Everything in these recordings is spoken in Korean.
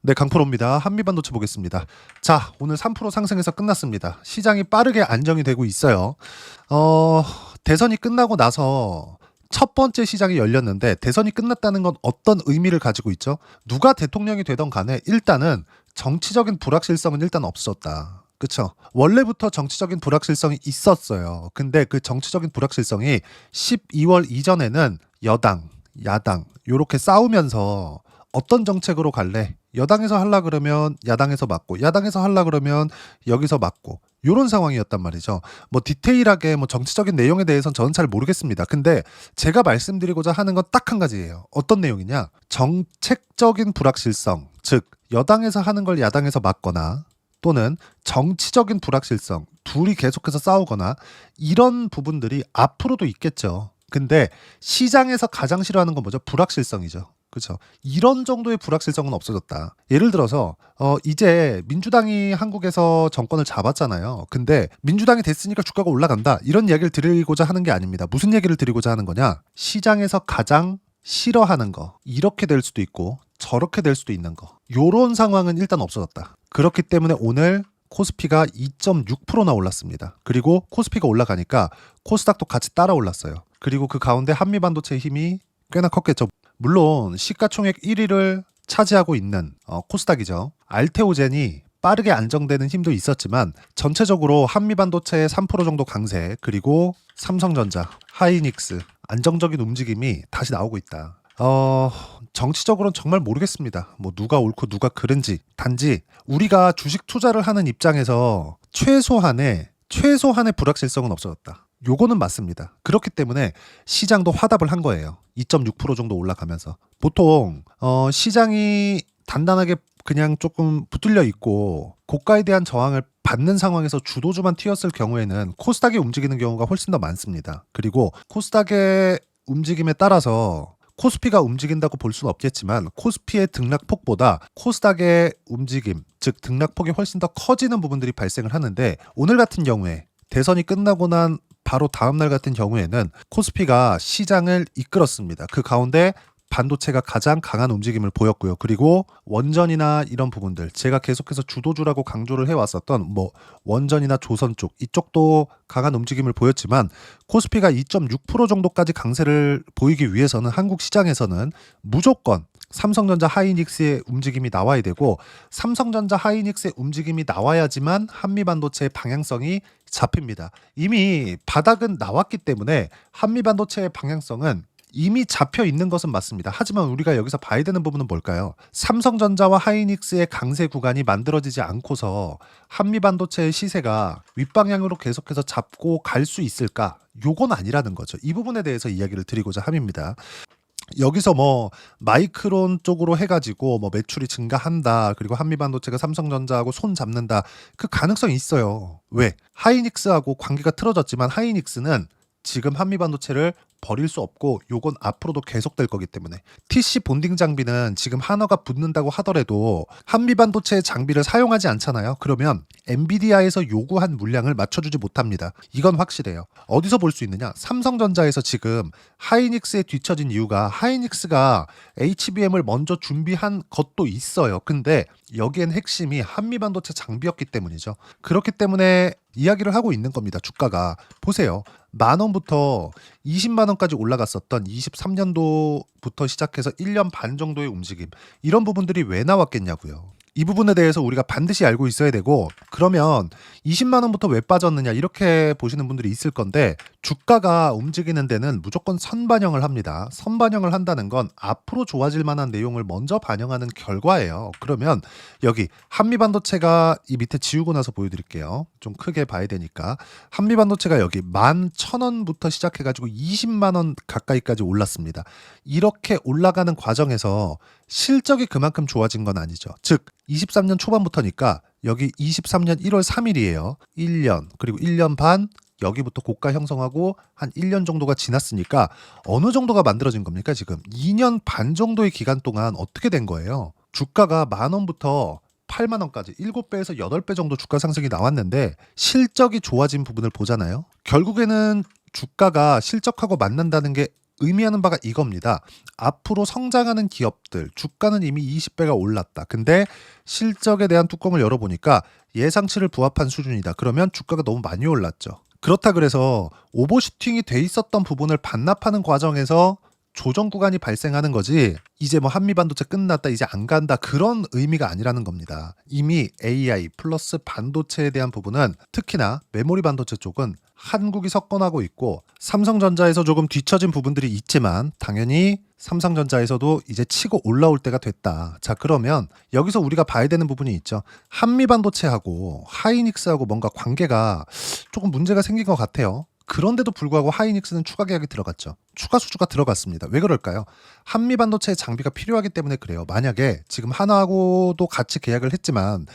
네, 강프로입니다. 한미반도체 보겠습니다. 자, 오늘 3% 상승해서 끝났습니다. 시장이 빠르게 안정이 되고 있어요. 대선이 끝나고 나서 첫 번째 시장이 열렸는데 대선이 끝났다는 건 어떤 의미를 가지고 있죠? 누가 대통령이 되던 간에 일단은 정치적인 불확실성은 일단 없었다. 그쵸? 원래부터 정치적인 불확실성이 있었어요. 근데 그 정치적인 불확실성이 12월 이전에는 여당, 야당 요렇게 싸우면서 어떤 정책으로 갈래? 여당에서 하려 그러면 야당에서 맞고, 야당에서 하려 그러면 여기서 맞고, 요런 상황이었단 말이죠. 뭐 디테일하게 뭐 정치적인 내용에 대해서는 저는 잘 모르겠습니다. 근데 제가 말씀드리고자 하는 건 딱 한 가지예요. 어떤 내용이냐? 정책적인 불확실성, 즉 여당에서 하는 걸 야당에서 막거나 또는 정치적인 불확실성, 둘이 계속해서 싸우거나 이런 부분들이 앞으로도 있겠죠. 근데 시장에서 가장 싫어하는 건 뭐죠? 불확실성이죠. 그렇죠. 이런 정도의 불확실성은 없어졌다. 예를 들어서 이제 민주당이 한국에서 정권을 잡았잖아요. 근데 민주당이 됐으니까 주가가 올라간다. 이런 이야기를 드리고자 하는 게 아닙니다. 무슨 얘기를 드리고자 하는 거냐? 시장에서 가장 싫어하는 거. 이렇게 될 수도 있고 저렇게 될 수도 있는 거. 요런 상황은 일단 없어졌다. 그렇기 때문에 오늘 코스피가 2.6%나 올랐습니다. 그리고 코스피가 올라가니까 코스닥도 같이 따라 올랐어요. 그리고 그 가운데 한미반도체의 힘이 꽤나 컸겠죠. 물론 시가총액 1위를 차지하고 있는 코스닥이죠. 알테오젠이 빠르게 안정되는 힘도 있었지만 전체적으로 한미반도체의 3% 정도 강세, 그리고 삼성전자, 하이닉스 안정적인 움직임이 다시 나오고 있다. 정치적으로는 정말 모르겠습니다. 뭐 누가 옳고 누가 그른지. 단지 우리가 주식 투자를 하는 입장에서 최소한의 불확실성은 없어졌다. 요거는 맞습니다. 그렇기 때문에 시장도 화답을 한 거예요. 2.6% 정도 올라가면서. 보통 시장이 단단하게 그냥 조금 붙들려 있고 고가에 대한 저항을 받는 상황에서 주도주만 튀었을 경우에는 코스닥이 움직이는 경우가 훨씬 더 많습니다. 그리고 코스닥의 움직임에 따라서 코스피가 움직인다고 볼 수는 없겠지만 코스피의 등락폭보다 코스닥의 움직임, 즉 등락폭이 훨씬 더 커지는 부분들이 발생을 하는데, 오늘 같은 경우에 대선이 끝나고 난 바로 다음날 같은 경우에는 코스피가 시장을 이끌었습니다. 그 가운데 반도체가 가장 강한 움직임을 보였고요. 그리고 원전이나 이런 부분들, 제가 계속해서 주도주라고 강조를 해왔었던 뭐 원전이나 조선 쪽, 이쪽도 강한 움직임을 보였지만 코스피가 2.6% 정도까지 강세를 보이기 위해서는 한국 시장에서는 무조건 삼성전자 하이닉스의 움직임이 나와야 되고, 삼성전자 하이닉스의 움직임이 나와야지만 한미반도체의 방향성이 잡힙니다. 이미 바닥은 나왔기 때문에 한미반도체의 방향성은 이미 잡혀 있는 것은 맞습니다. 하지만 우리가 여기서 봐야 되는 부분은 뭘까요? 삼성전자와 하이닉스의 강세 구간이 만들어지지 않고서 한미반도체의 시세가 윗방향으로 계속해서 잡고 갈 수 있을까? 요건 아니라는 거죠. 이 부분에 대해서 이야기를 드리고자 함입니다. 여기서 뭐 마이크론 쪽으로 해가지고 뭐 매출이 증가한다, 그리고 한미반도체가 삼성전자하고 손 잡는다, 그 가능성이 있어요. 왜? 하이닉스하고 관계가 틀어졌지만 하이닉스는 지금 한미반도체를 버릴 수 없고 요건 앞으로도 계속될 거기 때문에 TC 본딩 장비는 지금 한화가 붙는다고 하더라도 한미반도체 장비를 사용하지 않잖아요. 그러면 엔비디아에서 요구한 물량을 맞춰주지 못합니다. 이건 확실해요. 어디서 볼 수 있느냐? 삼성전자에서 지금 하이닉스에 뒤처진 이유가 하이닉스가 HBM을 먼저 준비한 것도 있어요. 근데 여기엔 핵심이 한미반도체 장비였기 때문이죠. 그렇기 때문에 이야기를 하고 있는 겁니다. 주가가 보세요. 10,000원부터 20만 원까지 올라갔었던 23년도부터 시작해서 1년 반 정도의 움직임, 이런 부분들이 왜 나왔겠냐고요. 이 부분에 대해서 우리가 반드시 알고 있어야 되고, 그러면 20만 원부터 왜 빠졌느냐 이렇게 보시는 분들이 있을 건데, 주가가 움직이는 데는 무조건 선반영을 합니다. 선반영을 한다는 건 앞으로 좋아질 만한 내용을 먼저 반영하는 결과예요. 그러면 여기 한미반도체가 이 밑에 지우고 나서 보여드릴게요. 좀 크게 봐야 되니까. 한미반도체가 여기 11,000원부터 시작해가지고 20만 원 가까이까지 올랐습니다. 이렇게 올라가는 과정에서 실적이 그만큼 좋아진 건 아니죠. 즉 23년 초반부터니까 여기 23년 1월 3일이에요. 1년, 그리고 1년 반, 여기부터 고가 형성하고 한 1년 정도가 지났으니까 어느 정도가 만들어진 겁니까? 지금 2년 반 정도의 기간 동안 어떻게 된 거예요? 주가가 10,000원부터 8만 원까지 7배에서 8배 정도 주가 상승이 나왔는데 실적이 좋아진 부분을 보잖아요. 결국에는 주가가 실적하고 만난다는 게 의미하는 바가 이겁니다. 앞으로 성장하는 기업들 주가는 이미 20배가 올랐다. 근데 실적에 대한 뚜껑을 열어보니까 예상치를 부합한 수준이다. 그러면 주가가 너무 많이 올랐죠. 그렇다 그래서 오버슈팅이 돼 있었던 부분을 반납하는 과정에서 조정 구간이 발생하는 거지, 이제 뭐 한미반도체 끝났다 이제 안 간다 그런 의미가 아니라는 겁니다. 이미 AI 플러스 반도체에 대한 부분은, 특히나 메모리 반도체 쪽은 한국이 석권하고 있고, 삼성전자에서 조금 뒤처진 부분들이 있지만 당연히 삼성전자에서도 이제 치고 올라올 때가 됐다. 자, 그러면 여기서 우리가 봐야 되는 부분이 있죠. 한미반도체하고 하이닉스하고 뭔가 관계가 조금 문제가 생긴 것 같아요. 그런데도 불구하고 하이닉스는 추가 계약이 들어갔죠. 추가 수주가 들어갔습니다. 왜 그럴까요? 한미반도체 장비가 필요하기 때문에 그래요. 만약에 지금 하나하고도 같이 계약을 했지만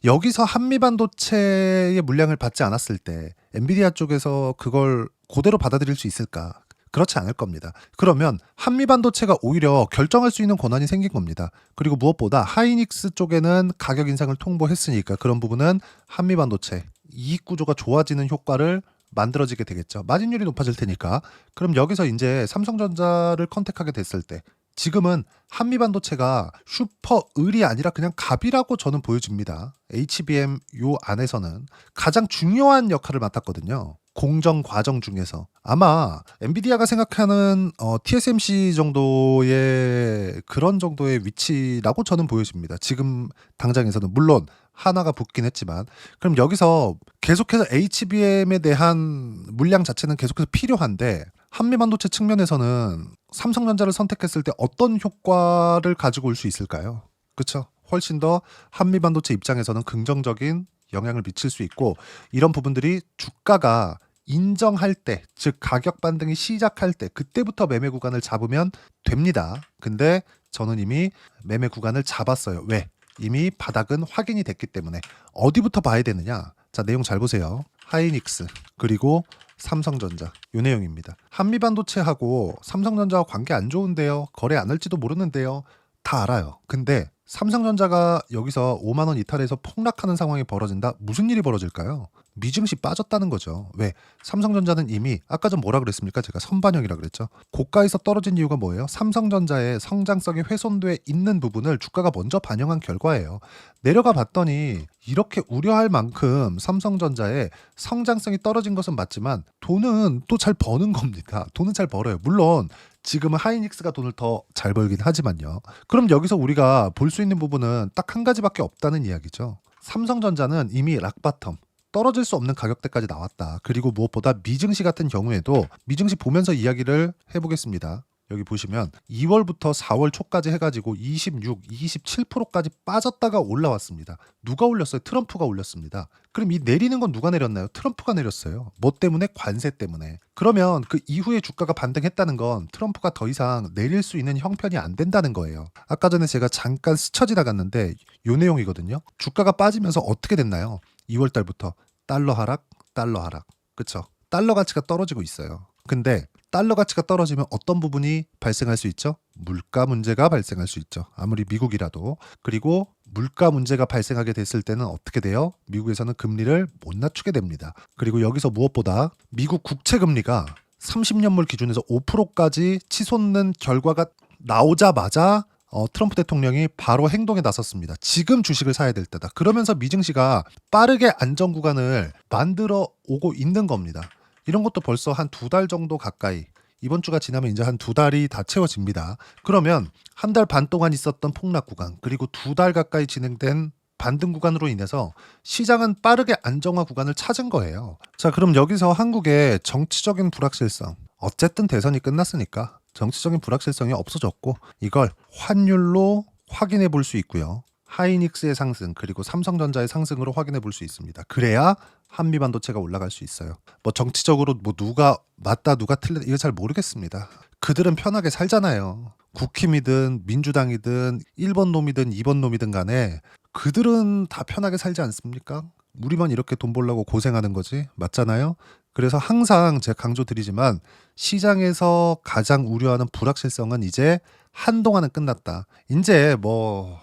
여기서 한미반도체의 물량을 받지 않았을 때 엔비디아 쪽에서 그걸 그대로 받아들일 수 있을까? 그렇지 않을 겁니다. 그러면 한미반도체가 오히려 결정할 수 있는 권한이 생긴 겁니다. 그리고 무엇보다 하이닉스 쪽에는 가격 인상을 통보했으니까 그런 부분은 한미반도체 이익 구조가 좋아지는 효과를 만들어지게 되겠죠. 마진율이 높아질 테니까. 그럼 여기서 이제 삼성전자를 컨택하게 됐을 때 지금은 한미반도체가 슈퍼 을이 아니라 그냥 갑이라고 저는 보여집니다. HBM 요 안에서는 가장 중요한 역할을 맡았거든요. 공정 과정 중에서 아마 엔비디아가 생각하는 TSMC 정도의 그런 정도의 위치라고 저는 보여집니다. 지금 당장에서는 물론 하나가 붙긴 했지만, 그럼 여기서 계속해서 HBM에 대한 물량 자체는 계속해서 필요한데 한미반도체 측면에서는 삼성전자를 선택했을 때 어떤 효과를 가지고 올 수 있을까요? 그렇죠? 훨씬 더 한미반도체 입장에서는 긍정적인 영향을 미칠 수 있고, 이런 부분들이 주가가 인정할 때, 즉 가격 반등이 시작할 때 그때부터 매매 구간을 잡으면 됩니다. 근데 저는 이미 매매 구간을 잡았어요. 왜? 이미 바닥은 확인이 됐기 때문에. 어디부터 봐야 되느냐? 자, 내용 잘 보세요. 하이닉스 그리고 삼성전자, 요 내용입니다. 한미반도체하고 삼성전자와 관계 안 좋은데요, 거래 안 할지도 모르는데요, 다 알아요. 근데 삼성전자가 여기서 5만 원 이탈해서 폭락하는 상황이 벌어진다? 무슨 일이 벌어질까요? 미증시 빠졌다는 거죠. 왜? 삼성전자는 이미 아까 전 뭐라 그랬습니까? 제가 선반영이라 그랬죠. 고가에서 떨어진 이유가 뭐예요? 삼성전자의 성장성이 훼손돼 있는 부분을 주가가 먼저 반영한 결과예요. 내려가 봤더니 이렇게 우려할 만큼 삼성전자의 성장성이 떨어진 것은 맞지만 돈은 또 잘 버는 겁니다. 돈은 잘 벌어요. 물론 지금은 하이닉스가 돈을 더 잘 벌긴 하지만요. 그럼 여기서 우리가 볼 수 있는 부분은 딱 한 가지밖에 없다는 이야기죠. 삼성전자는 이미 락바텀, 떨어질 수 없는 가격대까지 나왔다. 그리고 무엇보다 미증시 같은 경우에도, 미증시 보면서 이야기를 해보겠습니다. 여기 보시면 2월부터 4월 초까지 해가지고 26, 27%까지 빠졌다가 올라왔습니다. 누가 올렸어요? 트럼프가 올렸습니다. 그럼 이 내리는 건 누가 내렸나요? 트럼프가 내렸어요. 뭐 때문에? 관세 때문에. 그러면 그 이후에 주가가 반등했다는 건 트럼프가 더 이상 내릴 수 있는 형편이 안 된다는 거예요. 아까 전에 제가 잠깐 스쳐 지나갔는데 요 내용이거든요. 주가가 빠지면서 어떻게 됐나요? 2월 달부터 달러 하락, 달러 하락. 그쵸? 달러 가치가 떨어지고 있어요. 근데 달러 가치가 떨어지면 어떤 부분이 발생할 수 있죠? 물가 문제가 발생할 수 있죠. 아무리 미국이라도. 그리고 물가 문제가 발생하게 됐을 때는 어떻게 돼요? 미국에서는 금리를 못 낮추게 됩니다. 그리고 여기서 무엇보다 미국 국채 금리가 30년물 기준에서 5%까지 치솟는 결과가 나오자마자 트럼프 대통령이 바로 행동에 나섰습니다. 지금 주식을 사야 될 때다. 그러면서 미증시가 빠르게 안정 구간을 만들어 오고 있는 겁니다. 이런 것도 벌써 한 2달 정도 가까이, 이번 주가 지나면 이제 한 2달이 다 채워집니다. 그러면 한 달 반 동안 있었던 폭락 구간, 그리고 2달 가까이 진행된 반등 구간으로 인해서 시장은 빠르게 안정화 구간을 찾은 거예요. 자, 그럼 여기서 한국의 정치적인 불확실성, 어쨌든 대선이 끝났으니까 정치적인 불확실성이 없어졌고, 이걸 환율로 확인해 볼 수 있고요. 하이닉스의 상승 그리고 삼성전자의 상승으로 확인해 볼 수 있습니다. 그래야 한미반도체가 올라갈 수 있어요. 뭐 정치적으로 뭐 누가 맞다 누가 틀리다 이거 잘 모르겠습니다. 그들은 편하게 살잖아요. 국힘이든 민주당이든 1번 놈이든 2번 놈이든 간에 그들은 다 편하게 살지 않습니까? 우리만 이렇게 돈 벌려고 고생하는 거지, 맞잖아요. 그래서 항상 제가 강조드리지만 시장에서 가장 우려하는 불확실성은 이제 한동안은 끝났다. 이제 뭐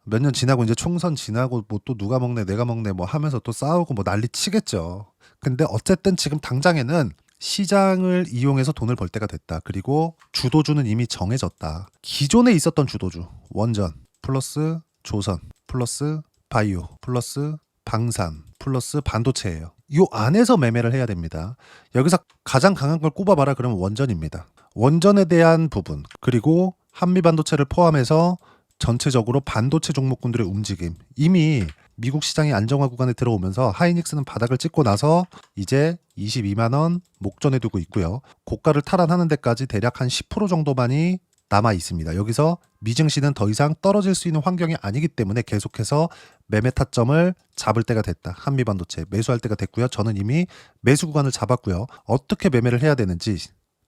몇 년 지나고 이제 총선 지나고 뭐 또 누가 먹네 내가 먹네 뭐 하면서 또 싸우고 뭐 난리 치겠죠. 근데 어쨌든 지금 당장에는 시장을 이용해서 돈을 벌 때가 됐다. 그리고 주도주는 이미 정해졌다. 기존에 있었던 주도주, 원전 플러스 조선 플러스 바이오 플러스 방산 플러스 반도체예요. 이 안에서 매매를 해야 됩니다. 여기서 가장 강한 걸 꼽아봐라 그러면 원전입니다. 원전에 대한 부분, 그리고 한미반도체를 포함해서 전체적으로 반도체 종목군들의 움직임. 이미 미국 시장이 안정화 구간에 들어오면서 하이닉스는 바닥을 찍고 나서 이제 22만 원 목전에 두고 있고요. 고가를 탈환하는 데까지 대략 한 10% 정도만이 남아 있습니다. 여기서 미증시는 더 이상 떨어질 수 있는 환경이 아니기 때문에 계속해서 매매 타점을 잡을 때가 됐다. 한미반도체 매수할 때가 됐고요. 저는 이미 매수 구간을 잡았고요. 어떻게 매매를 해야 되는지,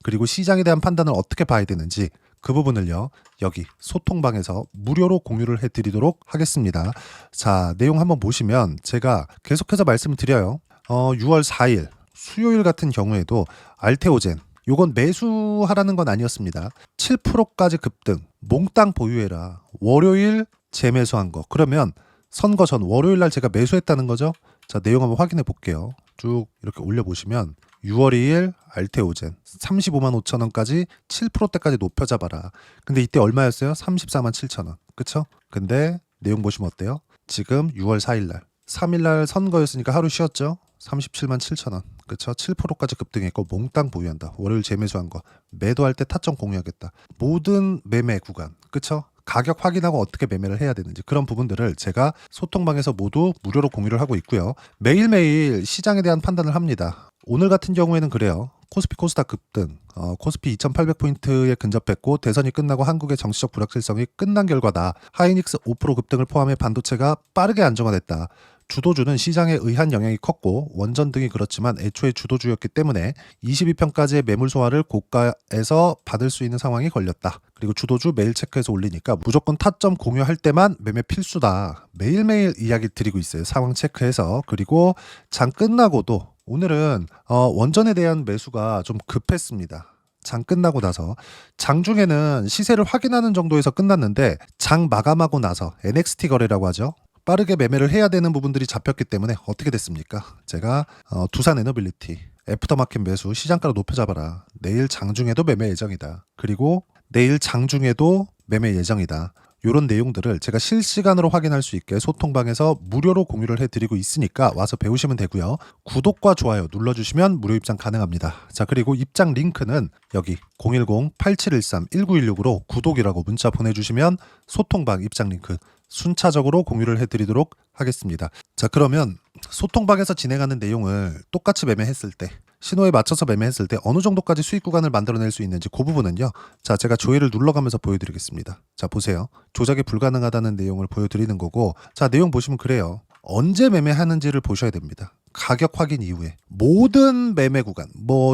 그리고 시장에 대한 판단을 어떻게 봐야 되는지 그 부분을요, 여기 소통방에서 무료로 공유를 해드리도록 하겠습니다. 자, 내용 한번 보시면 제가 계속해서 말씀을 드려요. 6월 4일 수요일 같은 경우에도 알테오젠, 요건 매수하라는 건 아니었습니다. 7%까지 급등, 몽땅 보유해라. 월요일 재매수한 거. 그러면 선거 전 월요일 날 제가 매수했다는 거죠. 자, 내용 한번 확인해 볼게요. 쭉 이렇게 올려보시면 6월 2일 알테오젠 35만 5천 원까지 7%대까지 높여 잡아라. 근데 이때 얼마였어요? 34만 7천 원. 그쵸? 근데 내용 보시면 어때요? 지금 6월 4일 날 3일 날 선거였으니까 하루 쉬었죠? 37만 7천 원. 그쵸? 7%까지 급등했고 몽땅 보유한다. 월요일 재매수한 거. 매도할 때 타점 공유하겠다. 모든 매매 구간. 그쵸? 가격 확인하고 어떻게 매매를 해야 되는지 그런 부분들을 제가 소통방에서 모두 무료로 공유를 하고 있고요. 매일매일 시장에 대한 판단을 합니다. 오늘 같은 경우에는 그래요. 코스피 코스닥 급등, 코스피 2800포인트에 근접했고 대선이 끝나고 한국의 정치적 불확실성이 끝난 결과다. 하이닉스 5% 급등을 포함해 반도체가 빠르게 안정화됐다. 주도주는 시장에 의한 영향이 컸고 원전 등이 그렇지만 애초에 주도주였기 때문에 22평까지의 매물 소화를 고가에서 받을 수 있는 상황이 걸렸다. 그리고 주도주 매일 체크해서 올리니까 무조건 타점 공유할 때만 매매 필수다. 매일매일 이야기 드리고 있어요. 상황 체크해서. 그리고 장 끝나고도 오늘은 원전에 대한 매수가 좀 급했습니다. 장 끝나고 나서 장중에는 시세를 확인하는 정도에서 끝났는데 장 마감하고 나서 NXT 거래라고 하죠. 빠르게 매매를 해야 되는 부분들이 잡혔기 때문에 어떻게 됐습니까? 제가 두산 에너빌리티 애프터마켓 매수 시장가로 높여 잡아라. 내일 장중에도 매매 예정이다. 그리고 내일 장중에도 매매 예정이다. 이런 내용들을 제가 실시간으로 확인할 수 있게 소통방에서 무료로 공유를 해드리고 있으니까 와서 배우시면 되고요. 구독과 좋아요 눌러주시면 무료 입장 가능합니다. 자, 그리고 입장 링크는 여기 010-8713-1916으로 구독이라고 문자 보내주시면 소통방 입장 링크 순차적으로 공유를 해드리도록 하겠습니다. 자, 그러면 소통방에서 진행하는 내용을 똑같이 매매했을 때, 신호에 맞춰서 매매했을 때 어느 정도까지 수익 구간을 만들어낼 수 있는지 그 부분은요. 자, 제가 조회를 눌러가면서 보여드리겠습니다. 자, 보세요. 조작이 불가능하다는 내용을 보여드리는 거고, 자, 내용 보시면 그래요. 언제 매매하는지를 보셔야 됩니다. 가격 확인 이후에 모든 매매 구간,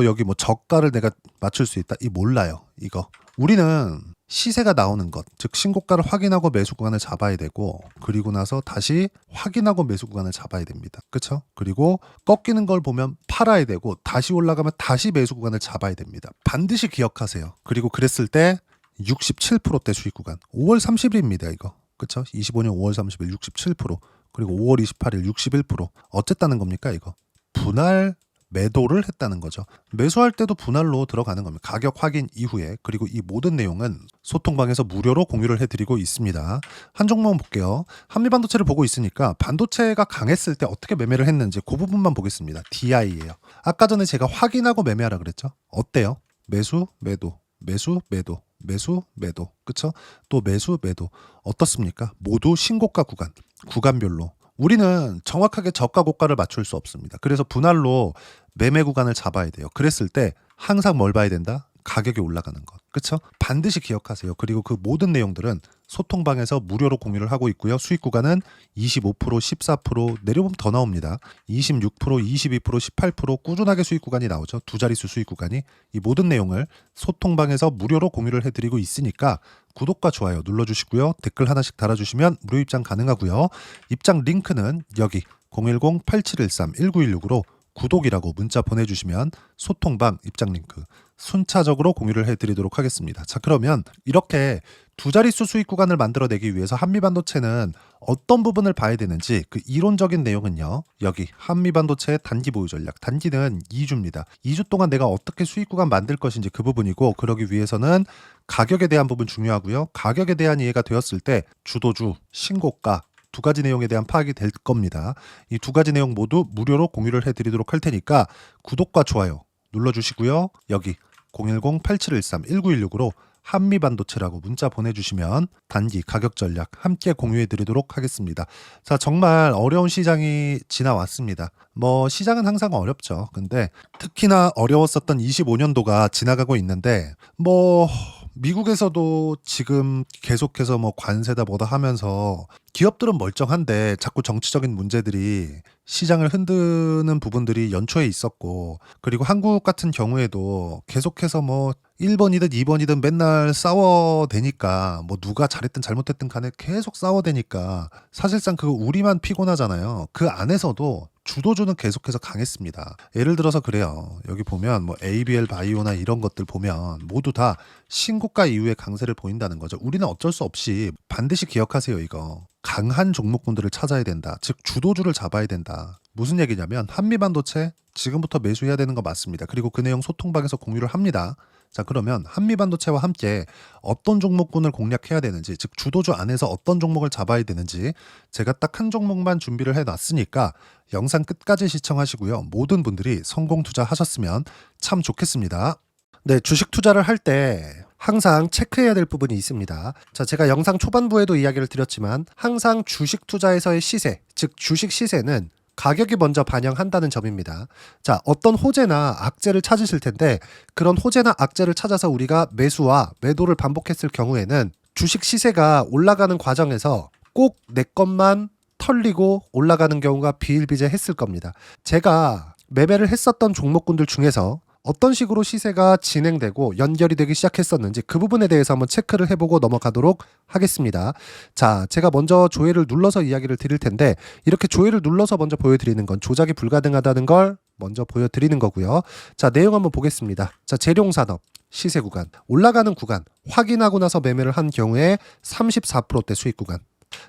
여기 저가를 내가 맞출 수 있다, 이 몰라요. 이거 우리는 시세가 나오는 것, 즉 신고가를 확인하고 매수 구간을 잡아야 되고, 그리고 나서 다시 확인하고 매수 구간을 잡아야 됩니다. 그렇죠? 그리고 꺾이는 걸 보면 팔아야 되고, 다시 올라가면 다시 매수 구간을 잡아야 됩니다. 반드시 기억하세요. 그리고 그랬을 때 67%대 수익 구간 5월 30일입니다. 이거 그렇죠? 25년 5월 30일 67%, 그리고 5월 28일 61%. 어쨌다는 겁니까? 이거 분할 매도를 했다는 거죠. 매수할 때도 분할로 들어가는 겁니다. 가격 확인 이후에. 그리고 이 모든 내용은 소통방에서 무료로 공유를 해드리고 있습니다. 한 종목만 볼게요. 한미반도체를 보고 있으니까 반도체가 강했을 때 어떻게 매매를 했는지 그 부분만 보겠습니다. DI예요. 아까 전에 제가 확인하고 매매하라 그랬죠. 어때요? 매수, 매도, 매수, 매도, 매수, 매도. 그쵸? 또 매수, 매도. 어떻습니까? 모두 신고가 구간, 구간별로. 우리는 정확하게 저가 고가를 맞출 수 없습니다. 그래서 분할로 매매 구간을 잡아야 돼요. 그랬을 때 항상 뭘 봐야 된다? 가격이 올라가는 것. 그렇죠? 반드시 기억하세요. 그리고 그 모든 내용들은 소통방에서 무료로 공유를 하고 있고요. 수익 구간은 25%, 14%, 내려보면 더 나옵니다. 26%, 22%, 18% 꾸준하게 수익 구간이 나오죠. 두 자릿수 수익 구간이. 이 모든 내용을 소통방에서 무료로 공유를 해드리고 있으니까 구독과 좋아요 눌러주시고요. 댓글 하나씩 달아주시면 무료 입장 가능하고요. 입장 링크는 여기 010-8713-1916으로 구독이라고 문자 보내주시면 소통방 입장 링크 순차적으로 공유를 해드리도록 하겠습니다. 자, 그러면 이렇게 두 자릿수 수익 구간을 만들어내기 위해서 한미반도체는 어떤 부분을 봐야 되는지 그 이론적인 내용은요. 여기 한미반도체의 단기 보유 전략. 단기는 2주입니다. 2주 동안 내가 어떻게 수익 구간 만들 것인지 그 부분이고, 그러기 위해서는 가격에 대한 부분 중요하고요. 가격에 대한 이해가 되었을 때 주도주, 신고가 두 가지 내용에 대한 파악이 될 겁니다. 이 두 가지 내용 모두 무료로 공유를 해드리도록 할 테니까 구독과 좋아요 눌러주시고요. 여기 010-8713-1916으로 한미반도체라고 문자 보내주시면 단기 가격 전략 함께 공유해드리도록 하겠습니다. 자, 정말 어려운 시장이 지나왔습니다. 뭐 시장은 항상 어렵죠. 근데 특히나 어려웠었던 25년도가 지나가고 있는데, 뭐 미국에서도 지금 계속해서 뭐 관세다 뭐다 하면서 기업들은 멀쩡한데 자꾸 정치적인 문제들이 시장을 흔드는 부분들이 연초에 있었고, 그리고 한국 같은 경우에도 계속해서 뭐 1번이든 2번이든 맨날 싸워대니까, 뭐 누가 잘했든 잘못했든 간에 계속 싸워대니까 사실상 그거 우리만 피곤하잖아요. 그 안에서도 주도주는 계속해서 강했습니다. 예를 들어서 그래요. 여기 보면 뭐 ABL 바이오나 이런 것들 보면 모두 다 신고가 이후에 강세를 보인다는 거죠. 우리는 어쩔 수 없이 반드시 기억하세요, 이거. 강한 종목군들을 찾아야 된다. 즉 주도주를 잡아야 된다. 무슨 얘기냐면 한미반도체 지금부터 매수해야 되는 거 맞습니다. 그리고 그 내용 소통방에서 공유를 합니다. 자, 그러면 한미반도체와 함께 어떤 종목군을 공략해야 되는지, 즉 주도주 안에서 어떤 종목을 잡아야 되는지 제가 딱 한 종목만 준비를 해놨으니까 영상 끝까지 시청하시고요. 모든 분들이 성공 투자하셨으면 참 좋겠습니다. 네, 주식 투자를 할 때 항상 체크해야 될 부분이 있습니다. 자, 제가 영상 초반부에도 이야기를 드렸지만 항상 주식 투자에서의 시세, 즉 주식 시세는 가격이 먼저 반영한다는 점입니다. 자, 어떤 호재나 악재를 찾으실 텐데, 그런 호재나 악재를 찾아서 우리가 매수와 매도를 반복했을 경우에는 주식 시세가 올라가는 과정에서 꼭 내 것만 털리고 올라가는 경우가 비일비재했을 겁니다. 제가 매매를 했었던 종목군들 중에서 어떤 식으로 시세가 진행되고 연결이 되기 시작했었는지 그 부분에 대해서 한번 체크를 해보고 넘어가도록 하겠습니다. 자, 제가 먼저 조회를 눌러서 이야기를 드릴 텐데, 이렇게 조회를 눌러서 먼저 보여드리는 건 조작이 불가능하다는 걸 먼저 보여드리는 거고요. 자, 내용 한번 보겠습니다. 자, 재룡산업 시세 구간, 올라가는 구간 확인하고 나서 매매를 한 경우에 34%대 수익 구간.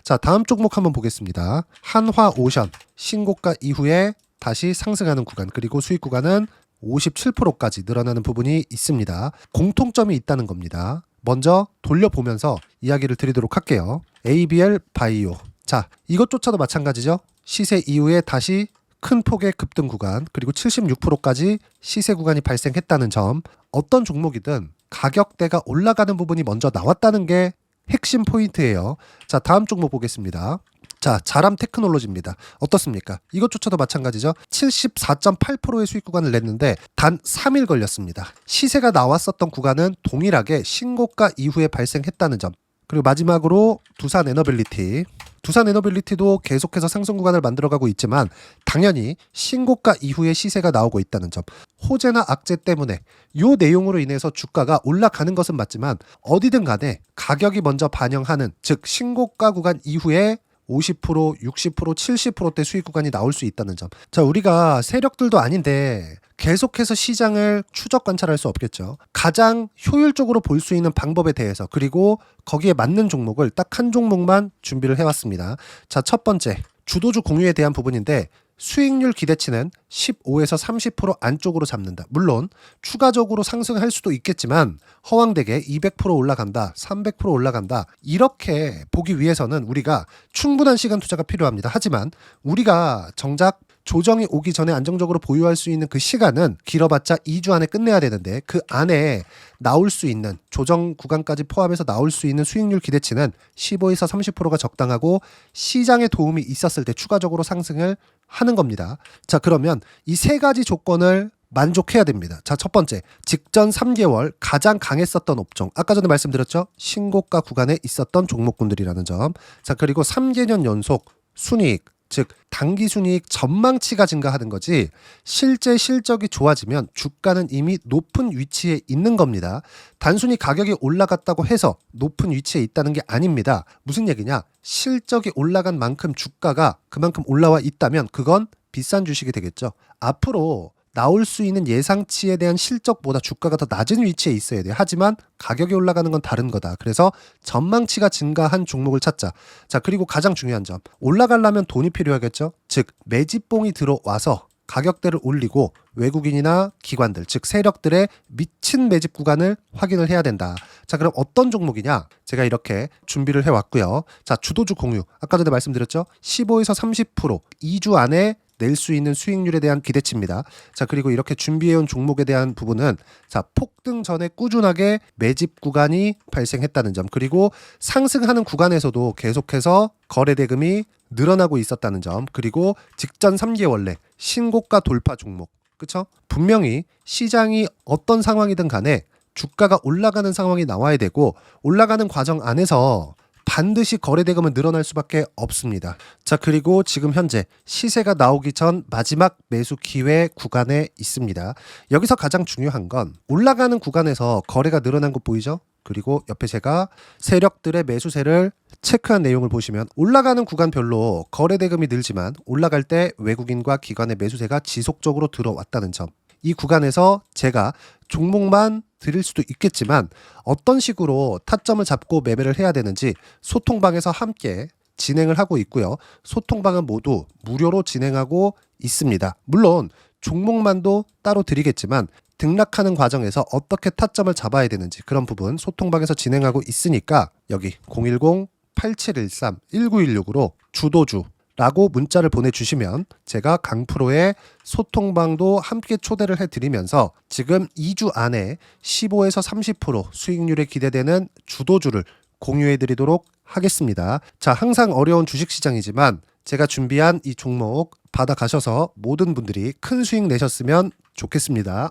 자, 다음 종목 한번 보겠습니다. 한화오션 신고가 이후에 다시 상승하는 구간, 그리고 수익 구간은 57%까지 늘어나는 부분이 있습니다. 공통점이 있다는 겁니다. 먼저 돌려보면서 이야기를 드리도록 할게요. ABL 바이오. 자, 이것조차도 마찬가지죠. 시세 이후에 다시 큰 폭의 급등 구간, 그리고 76%까지 시세 구간이 발생했다는 점. 어떤 종목이든 가격대가 올라가는 부분이 먼저 나왔다는 게 핵심 포인트예요. 자, 다음 종목 보겠습니다. 자, 자람 테크놀로지입니다. 어떻습니까? 이것조차도 마찬가지죠. 74.8%의 수익 구간을 냈는데 단 3일 걸렸습니다. 시세가 나왔었던 구간은 동일하게 신고가 이후에 발생했다는 점. 그리고 마지막으로 두산 에너빌리티. 두산 에너빌리티도 계속해서 상승 구간을 만들어가고 있지만 당연히 신고가 이후에 시세가 나오고 있다는 점. 호재나 악재 때문에 이 내용으로 인해서 주가가 올라가는 것은 맞지만 어디든 간에 가격이 먼저 반영하는, 즉 신고가 구간 이후에 50%, 60%, 70%대 수익 구간이 나올 수 있다는 점. 자, 우리가 세력들도 아닌데 계속해서 시장을 추적 관찰할 수 없겠죠. 가장 효율적으로 볼 수 있는 방법에 대해서, 그리고 거기에 맞는 종목을 딱 한 종목만 준비를 해왔습니다. 자, 첫 번째 주도주 공유에 대한 부분인데, 수익률 기대치는 15에서 30% 안쪽으로 잡는다. 물론 추가적으로 상승할 수도 있겠지만 허황되게 200% 올라간다, 300% 올라간다, 이렇게 보기 위해서는 우리가 충분한 시간 투자가 필요합니다. 하지만 우리가 정작 조정이 오기 전에 안정적으로 보유할 수 있는 그 시간은 길어봤자 2주 안에 끝내야 되는데, 그 안에 나올 수 있는 조정 구간까지 포함해서 나올 수 있는 수익률 기대치는 15에서 30%가 적당하고 시장에 도움이 있었을 때 추가적으로 상승을 하는 겁니다. 자, 그러면 이 세 가지 조건을 만족해야 됩니다. 자, 첫 번째, 직전 3개월 가장 강했었던 업종. 아까 전에 말씀드렸죠? 신고가 구간에 있었던 종목군들이라는 점. 자, 그리고 3개년 연속 순이익, 즉 단기 순이익 전망치가 증가하는 거지 실제 실적이 좋아지면 주가는 이미 높은 위치에 있는 겁니다. 단순히 가격이 올라갔다고 해서 높은 위치에 있다는 게 아닙니다. 무슨 얘기냐? 실적이 올라간 만큼 주가가 그만큼 올라와 있다면 그건 비싼 주식이 되겠죠. 앞으로 나올 수 있는 예상치에 대한 실적보다 주가가 더 낮은 위치에 있어야 돼요. 하지만 가격이 올라가는 건 다른 거다. 그래서 전망치가 증가한 종목을 찾자. 자, 그리고 가장 중요한 점. 올라가려면 돈이 필요하겠죠? 즉, 매집봉이 들어와서 가격대를 올리고 외국인이나 기관들, 즉 세력들의 미친 매집 구간을 확인을 해야 된다. 자, 그럼 어떤 종목이냐? 제가 이렇게 준비를 해왔고요. 자, 주도주 공유. 아까 전에 말씀드렸죠? 15에서 30% 2주 안에 낼 수 있는 수익률에 대한 기대치입니다. 자, 그리고 이렇게 준비해온 종목에 대한 부분은 자, 폭등 전에 꾸준하게 매집 구간이 발생했다는 점, 그리고 상승하는 구간에서도 계속해서 거래 대금이 늘어나고 있었다는 점, 그리고 직전 3개월 내 신고가 돌파 종목. 그쵸? 분명히 시장이 어떤 상황이든 간에 주가가 올라가는 상황이 나와야 되고 올라가는 과정 안에서 반드시 거래 대금은 늘어날 수밖에 없습니다. 자, 그리고 지금 현재 시세가 나오기 전 마지막 매수 기회 구간에 있습니다. 여기서 가장 중요한 건 올라가는 구간에서 거래가 늘어난 거 보이죠? 그리고 옆에 제가 세력들의 매수세를 체크한 내용을 보시면 올라가는 구간별로 거래 대금이 늘지만 올라갈 때 외국인과 기관의 매수세가 지속적으로 들어왔다는 점. 이 구간에서 제가 종목만 드릴 수도 있겠지만 어떤 식으로 타점을 잡고 매매를 해야 되는지 소통방에서 함께 진행을 하고 있고요. 소통방은 모두 무료로 진행하고 있습니다. 물론 종목만도 따로 드리겠지만 등락하는 과정에서 어떻게 타점을 잡아야 되는지 그런 부분 소통방에서 진행하고 있으니까 여기 010-8713-1916으로 주도주 라고 문자를 보내주시면 제가 강프로의 소통방도 함께 초대를 해드리면서 지금 2주 안에 15에서 30% 수익률에 기대되는 주도주를 공유해드리도록 하겠습니다. 자, 항상 어려운 주식시장이지만 제가 준비한 이 종목 받아가셔서 모든 분들이 큰 수익 내셨으면 좋겠습니다.